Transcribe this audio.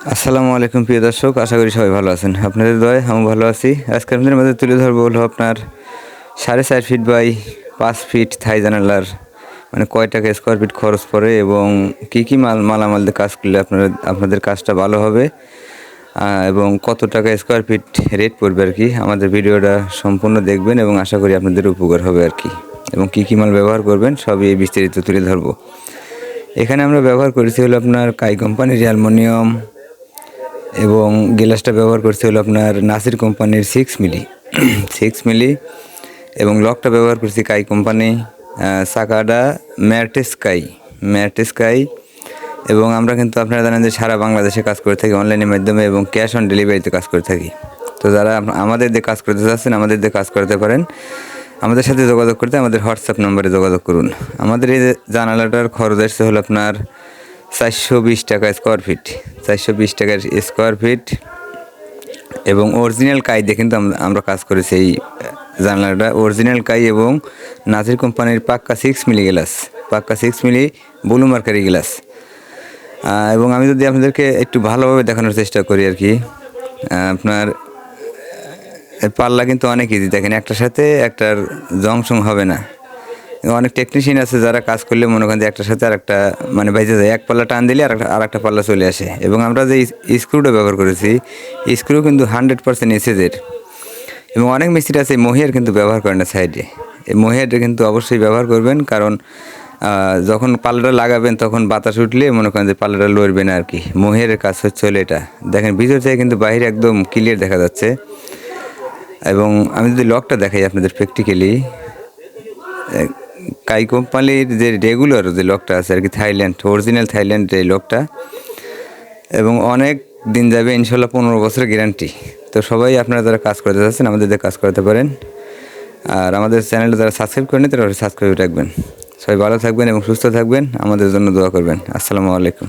আসসালামু আলাইকুম প্রিয় দর্শক, আশা করি সবাই ভালো আছেন। আপনাদের দয়ায় আমি ভালো আছি। আজকে আপনাদের মধ্যে তুলে ধরবো হলো আপনার 4.5 ফিট বাই 5 ফিট থাই জানালার মানে কয় টাকা স্কোয়ার ফিট খরচ পড়ে এবং কী মালামাল দিয়ে কাজ করলে আপনাদের কাজটা ভালো হবে এবং কত টাকা স্কোয়ার ফিট রেট পড়বে আর কি। আমাদের ভিডিওটা সম্পূর্ণ দেখবেন এবং আশা করি আপনাদের উপকার হবে আর কি। এবং কী মাল ব্যবহার করবেন সবই বিস্তারিত তুলে ধরবো। এখানে আমরা ব্যবহার করেছি হলো আপনার কাই কোম্পানির অ্যালুমিনিয়াম এবং গ্লাসটা ব্যবহার করছি হলো আপনার নাসির কোম্পানির 6 মিলি 6 মিলি এবং লকটা ব্যবহার করছি কাই কোম্পানি, চাকাটা ম্যাটেস্কাই এবং আমরা কিন্তু আপনারা জানেন যে সারা বাংলাদেশে কাজ করে থাকি অনলাইনের মাধ্যমে এবং ক্যাশ অন ডেলিভারিতে কাজ করে থাকি। তো যারা আমাদের দিয়ে কাজ করতে চাচ্ছেন আমাদের দিয়ে কাজ করতে পারেন। আমাদের সাথে যোগাযোগ করতে আমাদের হোয়াটসঅ্যাপ নম্বরে যোগাযোগ করুন। আমাদের এই জানালাটার খরচ আসছে হলো আপনার 420 টাকা স্কোয়ার ফিট, 420 টাকার স্কোয়ার ফিট এবং অরিজিনাল কাই দিয়ে কিন্তু আমরা কাজ করেছি। এই জানলাটা অরিজিনাল কাই এবং নাজির কোম্পানির পাক্কা 6 মিলি গ্লাস, পাক্কা 6 মিলি ব্লু মার্কারি গ্লাস। এবং আমি যদি আপনাদেরকে একটু ভালোভাবে দেখানোর চেষ্টা করি আর কি, আপনার পাল্লা কিন্তু অনেক ইজি, দেখেন একটার সাথে একটার জংশন হবে না। অনেক টেকনিশিয়ান আছে যারা কাজ করলে মনে করেন যে একটার সাথে আরেকটা মানে বাইজে যায়, এক পাল্লা টান দিলে আর একটা পাল্লা চলে আসে। এবং আমরা যে স্ক্রুটা ব্যবহার করেছি স্ক্রু কিন্তু 100% এসএজের এবং অনেক মিস্ত্রি আছে মহিয়ার কিন্তু ব্যবহার করে না সাইডে। এই মহিয়ারটা কিন্তু অবশ্যই ব্যবহার করবেন, কারণ যখন পাল্লাটা লাগাবেন তখন বাতাস উঠলে মনে করেন যে পাল্লাটা লড়বে না আর কি। মহিয়ারের কাজ হচ্ছে হলো এটা, দেখেন ভিতর থেকে কিন্তু বাইরে একদম ক্লিয়ার দেখা যাচ্ছে। এবং আমি যদি লকটা দেখাই আপনাদের প্র্যাকটিক্যালি, কাই কোম্পানির যে রেগুলার যে লকটা আছে আর কি, অরিজিনাল থাইল্যান্ড এই লকটা, এবং অনেক দিন যাবে ইনশাল্লাহ, 15 বছরের গ্যারান্টি। তো সবাই আপনারা যারা কাজ করতে চাচ্ছেন আমাদের দিয়ে কাজ করতে পারেন। আর আমাদের চ্যানেলটা যারা সাবস্ক্রাইব করেন তারা সাবস্ক্রাইব রাখবেন। সবাই ভালো থাকবেন এবং সুস্থ থাকবেন, আমাদের জন্য দোয়া করবেন। আসসালামু আলাইকুম।